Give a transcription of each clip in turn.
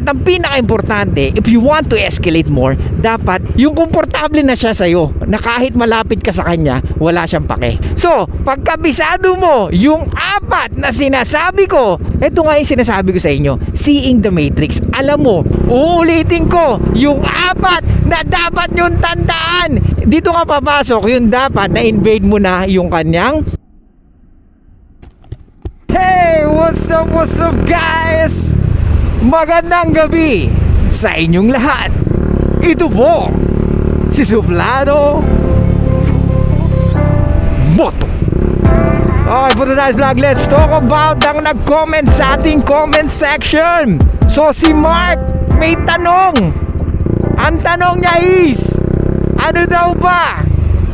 At ang pinaka-importante, if you want to escalate more, dapat yung komportable na siya sa'yo, na kahit malapit ka sa kanya, wala siyang pake. So, pagkabisado mo yung apat na sinasabi ko, ito nga yung sinasabi ko sa inyo, seeing the matrix. Alam mo, uulitin ko yung apat na dapat yung tandaan. Dito nga papasok yung dapat na invade mo na yung kanyang. Hey, what's up guys? Magandang gabi sa inyong lahat. Ito po si Suplado Moto. Okay, for today's vlog, let's talk about ang nag-comment sa ating comment section. So si Mark may tanong. Ang tanong niya is, ano daw ba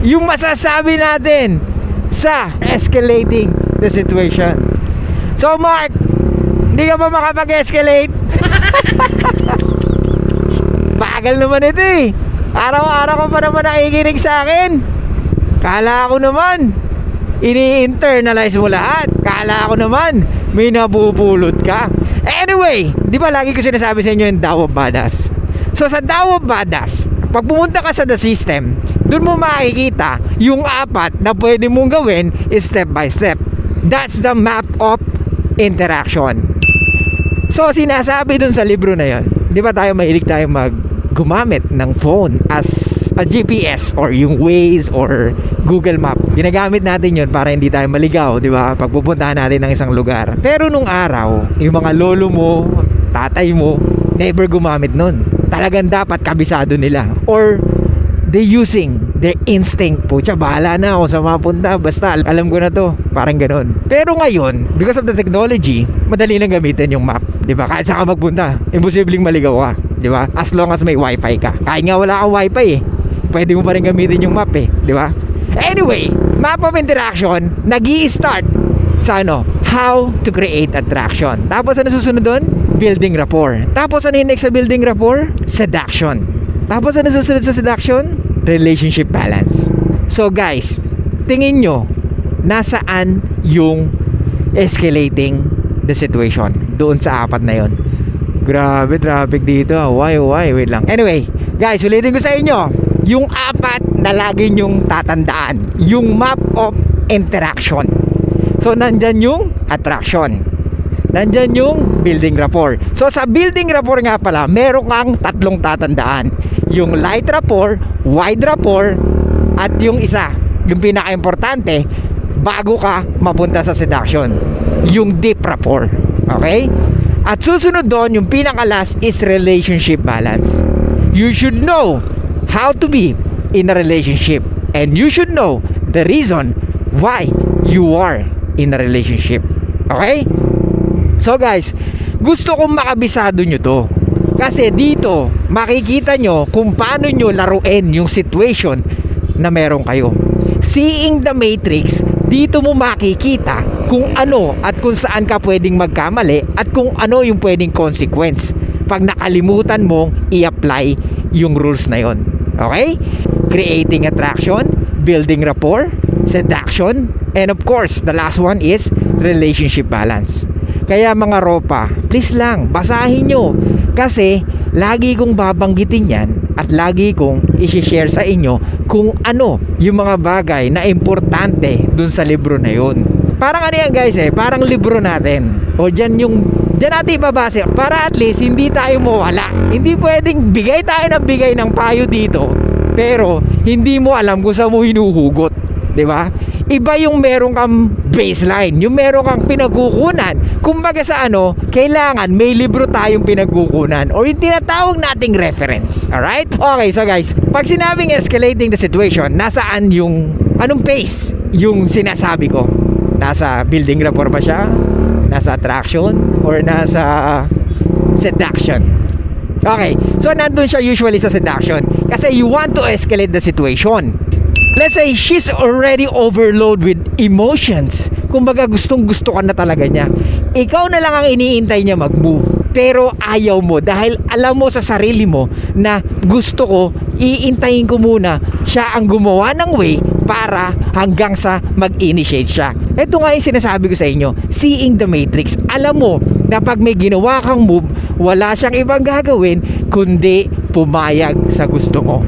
yung masasabi natin sa escalating the situation? So Mark, hindi ka ba makapag-escalate? Bagal naman ito eh. Araw-araw ko pa naman nakikinig sa akin. Kala ko naman ini-internalize mo lahat. Kala ko naman may nabubulot ka. Anyway, di ba lagi ko sinasabi sa inyo yung Tao of Badass? So sa Tao of Badass, pag pumunta ka sa the system, dun mo makikita yung apat na pwede mong gawin step by step. That's the map of interaction. So sinasabi dun sa libro na yon, di ba tayo mahilig tayo gumamit ng phone as a GPS or yung Waze or Google Map. Ginagamit natin yon para hindi tayo maligaw, di ba? Pag pupuntahan natin ng isang lugar. Pero nung araw, yung mga lolo mo, tatay mo, never gumamit nun. Talagang dapat kabisado nila. Or they using their instinct. Pucha, bahala na ako sa mapunta. Basta alam ko na to. Parang ganun. Pero ngayon, because of the technology, madali nang gamitin yung map. Diba? Kahit saan ka magpunta, imposibleng maligaw ka. Diba? As long as may wifi ka. Kahit nga wala kang wifi eh, pwede mo pa rin gamitin yung map eh. Diba? Anyway, map of interaction, nag-i-start sa how to create attraction. Tapos ano susunod doon? Building rapport. Tapos ano yung next sa building rapport? Seduction. Tapos ano susunod sa seduction? Relationship balance. So guys, tingin nyo, nasaan yung escalating the situation doon sa apat na yon? Grabe, traffic dito. Why? Wait lang. Anyway, guys, ulitin ko sa inyo, yung apat na lagi nyong tatandaan, yung map of interaction. So nandyan yung attraction, nandyan yung building rapport. So sa building rapport nga pala, meron kang tatlong tatandaan. Yung light rapport, wide rapport, at yung isa, yung pinaka-importante, bago ka mapunta sa seduction, yung deep rapport. Okay? At susunod doon, yung pinaka-last is relationship balance. You should know how to be in a relationship, and you should know the reason why you are in a relationship. Okay? So guys, gusto kong makabisado nyo to. Kasi dito, makikita nyo kung paano nyo laruin yung situation na meron kayo. Seeing the matrix, dito mo makikita kung ano at kung saan ka pwedeng magkamali at kung ano yung pwedeng consequence pag nakalimutan mong i-apply yung rules na yon. Okay? Creating attraction, building rapport, seduction, and of course, the last one is relationship balance. Kaya mga ropa, please lang, basahin nyo. Kasi lagi kong babanggitin yan at lagi kong isi-share sa inyo kung ano yung mga bagay na importante dun sa libro na yun. Parang ano yan guys parang libro natin. O dyan natin ibabase para at least hindi tayo mawala. Hindi pwedeng bigay tayo ng payo dito pero hindi mo alam kung saan mo hinuhugot. Diba? Iba yung meron kang baseline, yung meron kang pinagkukunan. Kumbaga sa kailangan may libro tayong pinagkukunan or yung tinatawag nating reference. Alright? Okay, so guys, pag sinabing escalating the situation, nasaan anong pace yung sinasabi ko? Nasa building rapport ba siya? Nasa attraction? Or nasa seduction? Okay, so nandun siya usually sa seduction kasi you want to escalate the situation. Let's say she's already overloaded with emotions. Kumbaga gustong gusto ka na talaga niya. Ikaw na lang ang iniintay niya mag-move. Pero ayaw mo dahil alam mo sa sarili mo na gusto ko, iintayin ko muna siya ang gumawa ng way para hanggang sa mag-initiate siya. Ito nga yung sinasabi ko sa inyo, seeing the matrix. Alam mo na pag may ginawa kang move, wala siyang ibang gagawin kundi pumayag sa gusto mo.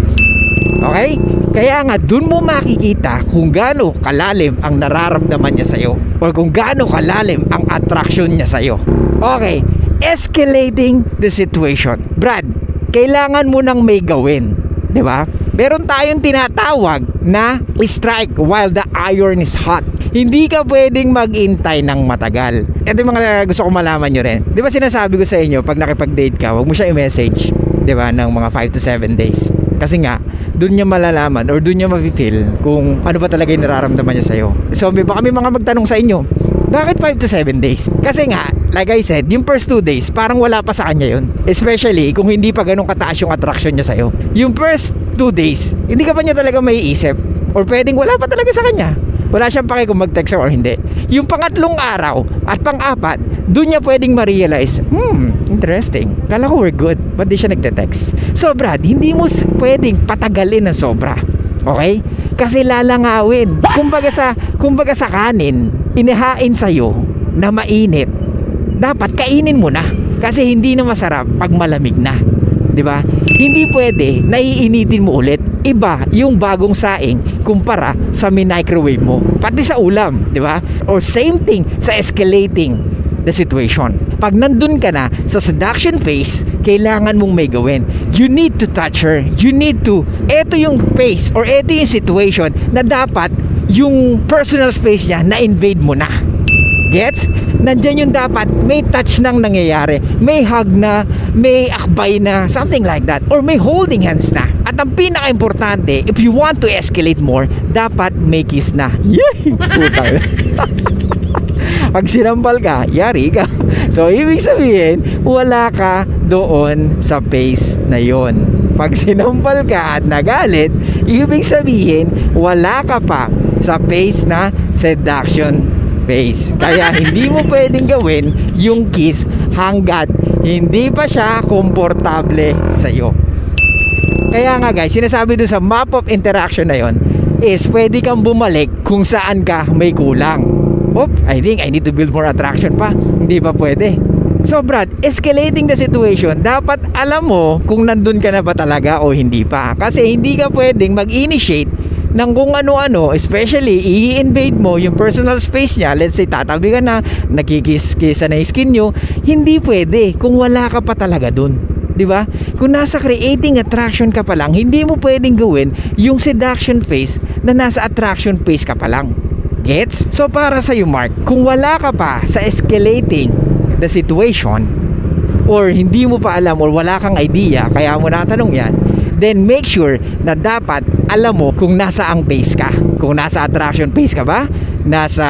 Okay? Kaya nga dun mo makikita kung gaano kalalim ang nararamdaman niya sa'yo or kung gaano kalalim ang attraction niya sa'yo. Okay, escalating the situation. Brad, kailangan mo nang may gawin, di ba? Meron tayong tinatawag na strike while the iron is hot. Hindi ka pwedeng mag-intay ng matagal. Ito yung mga gusto ko malaman nyo rin. Di ba sinasabi ko sa inyo, pag nakipag-date ka, huwag mo siya i-message, di ba, ng mga 5 to 7 days. Kasi nga, dun niya malalaman or dun niya ma-feel kung ano ba talaga yung nararamdaman niya sa'yo. So, baka may mga magtanong sa inyo, bakit 5 to 7 days? Kasi nga, like I said, yung first 2 days, parang wala pa sa kanya yun. Especially kung hindi pa ganun kataas yung attraction niya sa'yo. Yung first 2 days, hindi ka pa niya talaga may isip. Or pwedeng wala pa talaga sa kanya. Wala siyang pake kung mag-text or hindi. Yung pangatlong araw at pang-apat, dun niya pwedeng ma-realize, interesting. Kala ko we're good. Ba't di siya nagte-text? So Brad, hindi mo pwedeng patagalin ng sobra. Okay? Kasi lalangawin. Kumbaga sa kanin, inihain sa'yo na mainit. Dapat kainin mo na. Kasi hindi na masarap pag malamig na. Di ba? Hindi pwede na iinitin mo ulit. Iba yung bagong saing kumpara sa microwave mo. Pati sa ulam, di ba? Or same thing sa escalating the situation. Pag nandun ka na sa seduction phase, kailangan mong may gawin. You need to touch her. You need to, eto yung phase or eto yung situation na dapat yung personal space niya na-invade mo na. Gets? Nandyan yung dapat may touch nang nangyayari, may hug na, may akbay na, something like that, or may holding hands na. At ang pinaka-importante, if you want to escalate more, dapat may kiss na. Yay! Putang. Pag sinampal ka, yari ka. So, ibig sabihin, wala ka doon sa phase na yon. Pag sinampal ka at nagalit, ibig sabihin, wala ka pa sa phase na seduction phase. Kaya hindi mo pwedeng gawin yung kiss hanggat hindi pa siya komportable sa'yo. Kaya nga guys, sinasabi dun sa map of interaction na yon is pwede kang bumalik kung saan ka may kulang. I think I need to build more attraction pa. Hindi pa pwede. So Brad, escalating the situation, dapat alam mo kung nandun ka na ba talaga o hindi pa. Kasi hindi ka pwedeng mag-initiate ng kung ano-ano, especially i-invade mo yung personal space niya. Let's say tatabi ka na, nakikis-kisa na yung skin nyo. Hindi pwede kung wala ka pa talaga dun, di ba? Kung nasa creating attraction ka pa lang, hindi mo pwedeng gawin yung seduction phase na nasa attraction phase ka pa lang. Gets? So para sa iyo Mark, kung wala ka pa sa escalating the situation or hindi mo pa alam or wala kang idea kaya mo natanong yan, then make sure na dapat alam mo kung nasa ang phase ka. Kung nasa attraction phase ka ba, nasa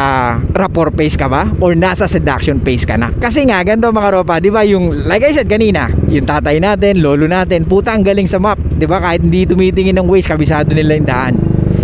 rapport phase ka ba, or nasa seduction phase ka na. Kasi nga, ganito mga ropa, di ba yung, like I said kanina, yung tatay natin, lolo natin, puta ang galing sa map. Di ba kahit hindi tumitingin ng Waze, kabisado nila yung daan.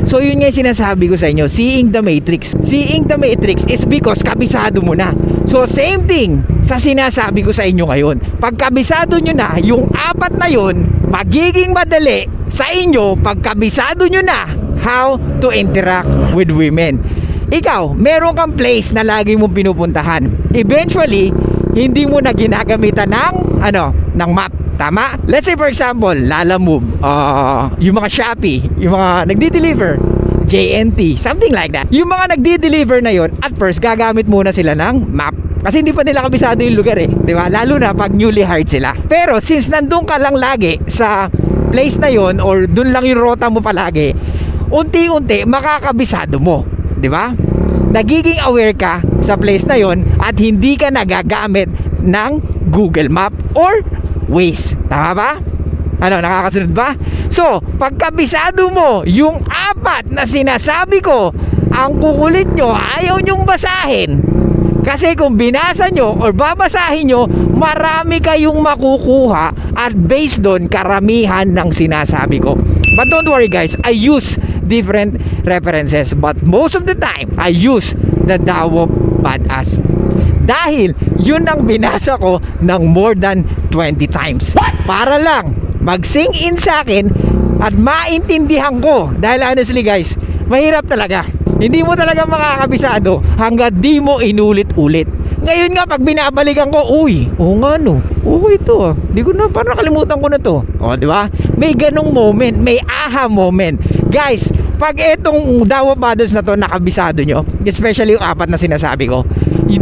So yun nga yung sinasabi ko sa inyo, seeing the matrix. Seeing the matrix is because kabisado mo na. So same thing sa sinasabi ko sa inyo ngayon. Pag kabisado nyo na, yung apat na yun, magiging madali sa inyo pag kabisado nyo na how to interact with women. Ikaw, meron kang place na lagi mong pinupuntahan. Eventually, hindi mo na ginagamitan ng map. Tama? Let's say for example, Lalamove, yung mga Shopee, yung mga nagdi-deliver, JNT, something like that. Yung mga nagdi-deliver na yon, at first gagamit muna sila ng map. Kasi hindi pa nila kabisado yung lugar di ba? Lalo na pag newly hired sila. Pero since nandun ka lang lagi sa place na yon or dun lang yung rota mo palagi, unti-unti makakabisado mo, di ba? Nagiging aware ka sa place na yon at hindi ka nagagamit ng Google Map or Waze. Tama ba? Ano, nakakasunod ba? So, pagkabisado mo yung apat na sinasabi ko, ang kukulit nyo, ayaw nyong basahin. Kasi kung binasa nyo or babasahin nyo, marami kayong makukuha at based doon, karamihan ng sinasabi ko. But don't worry guys, I use different references. But most of the time, I use the Dawo Badass. Dahil yun ang binasa ko ng more than 20 times. Para lang mag-sink in sa akin at maintindihan ko. Dahil honestly guys, mahirap talaga. Hindi mo talaga makakabisado hanggat di mo inulit-ulit. Ngayon nga, pag binabalikan ko, uy, oo nga no, okay ito ah. Di ko na, parang nakalimutan ko na to. O, di ba? May ganong moment, may aha moment. Guys, pag etong Dawa Battles na to nakabisado nyo, especially yung 4 na sinasabi ko,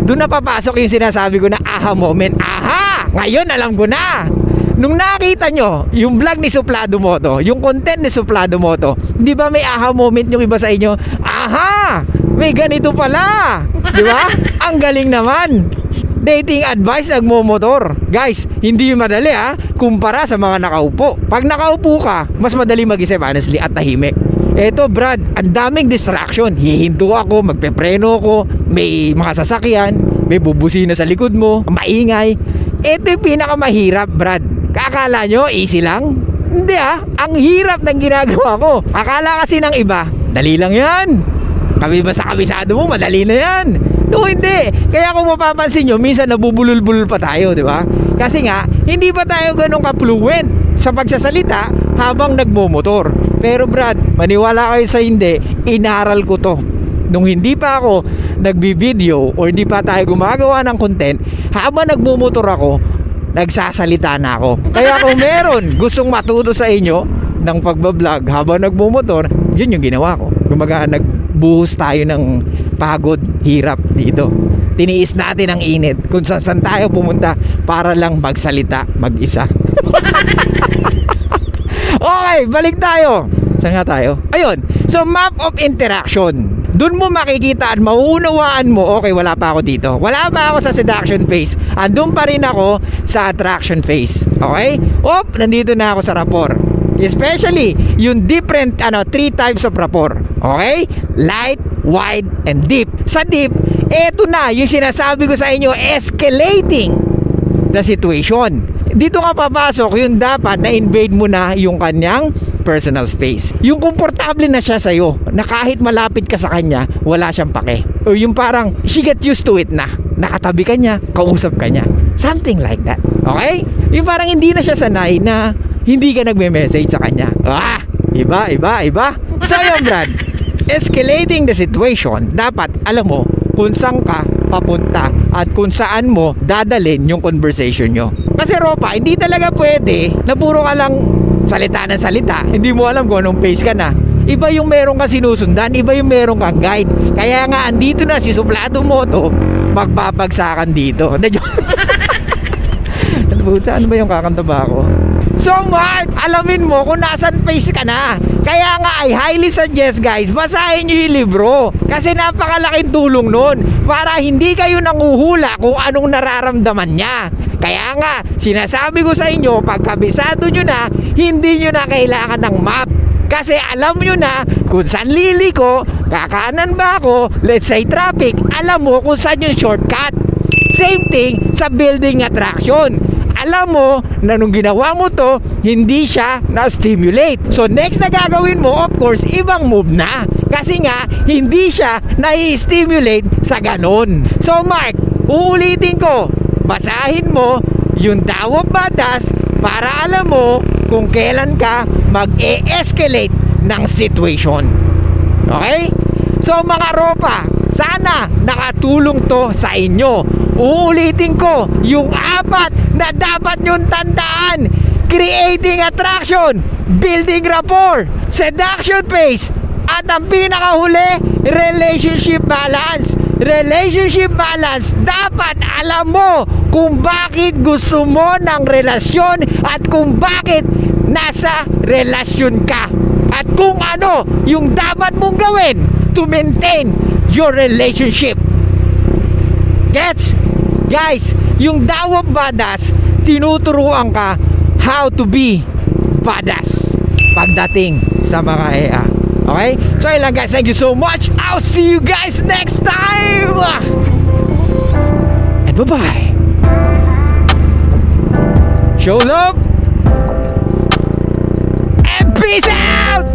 doon na papasok yung sinasabi ko na aha moment. Aha! Ngayon alam ko na. Nung nakita nyo yung vlog ni Suplado Moto, yung content ni Suplado Moto, di ba may aha moment yung iba sa inyo? Aha! May ganito pala! Di ba? Ang galing naman! Dating advice nagmomotor. Guys, hindi madali ha, kumpara sa mga nakaupo. Pag nakaupo ka, mas madali mag-isip honestly at tahimik. Eto Brad, ang daming distraction. Hihinto ako, magpepreno ako, may mga sasakyan, may bubusina sa likod mo, maingay. Eto yung pinakamahirap Brad. Akala nyo easy lang? Hindi ang hirap ng ginagawa ko. Akala kasi ng iba, dali lang yan. Kami ba sa kabisado mo, madali na yan. No, hindi. Kaya kung mapapansin nyo, minsan nabubulol-bulol pa tayo, di ba? Kasi nga, hindi pa tayo ganun ka-fluent sa pagsasalita habang nagmomotor. Pero Brad, maniwala kayo sa hindi, inaral ko to. Nung hindi pa ako nagbi-video or hindi pa tayo gumagawa ng content, habang nagmumotor ako, nagsasalita na ako. Kaya kung meron gustong matuto sa inyo ng pagbablog habang nagmumotor, yun yung ginawa ko. Kumaga nagbuhos tayo ng pagod, hirap dito. Tiniis natin ang init kung saan tayo pumunta para lang magsalita mag-isa. Okay, balik tayo. Saan nga tayo? Ayun, so map of interaction. Doon mo makikita at mauunawaan mo, okay, wala pa ako dito. Wala pa ako sa seduction phase. Andun pa rin ako sa attraction phase. Okay? Nandito na ako sa rapport. Especially, yung different, 3 types of rapport. Okay? Light, wide, and deep. Sa deep, eto na, yung sinasabi ko sa inyo, escalating the situation. Dito ka papasok, yung dapat na-invade mo na yung kanyang personal space. Yung komportable na siya sa'yo, na kahit malapit ka sa kanya, wala siyang pake. O yung parang, she get used to it na. Nakatabi ka niya, kausap ka niya. Something like that. Okay? Yung parang hindi na siya sanay na hindi ka nagme-message sa kanya. Iba. So yun Brad, escalating the situation, dapat alam mo kung saan ka papunta at kung saan mo dadalhin yung conversation nyo. Kasi Ropa, hindi talaga pwede na puro ka lang salita ng salita, hindi mo alam kung anong pace ka na. Iba yung meron kang sinusundan, iba yung meron kang guide. Kaya nga andito na si Suplado Moto, magbabagsakan dito. Ano ba yung kakanta ba ako? So Mark, alamin mo kung nasan pace ka na. Kaya nga I highly suggest guys, basahin nyo yung libro. Kasi napakalaking tulong nun para hindi kayo nanguhula kung anong nararamdaman niya. Kaya nga, sinasabi ko sa inyo, pag kabisado nyo na, hindi nyo na kailangan ng map. Kasi alam nyo na kung saan liliko, kakanan ba ako, let's say traffic, alam mo kung saan yung shortcut. Same thing sa building attraction. Alam mo na nung ginawa mo to, hindi siya na-stimulate. So next na gagawin mo, of course, ibang move na. Kasi nga, hindi siya na-stimulate sa ganon. So Mark, uulitin ko, basahin mo yung Dawa Battles para alam mo kung kailan ka mag-e-escalate ng situation. Okay? So mga Ropa, sana nakatulong to sa inyo. Uulitin ko yung 4 na dapat nyong tandaan: creating attraction, building rapport, seduction phase, at ang pinakahuli, relationship balance. Relationship balance, dapat alam mo kung bakit gusto mo ng relasyon at kung bakit nasa relasyon ka, at kung ano yung dapat mong gawin to maintain your relationship. Gets? Guys, yung Dawa Battles, tinuturuan ka how to be badass pagdating sa mga EA. Okay? So yun lang guys, thank you so much. I'll see you guys next time. And bye-bye. Show love and peace out.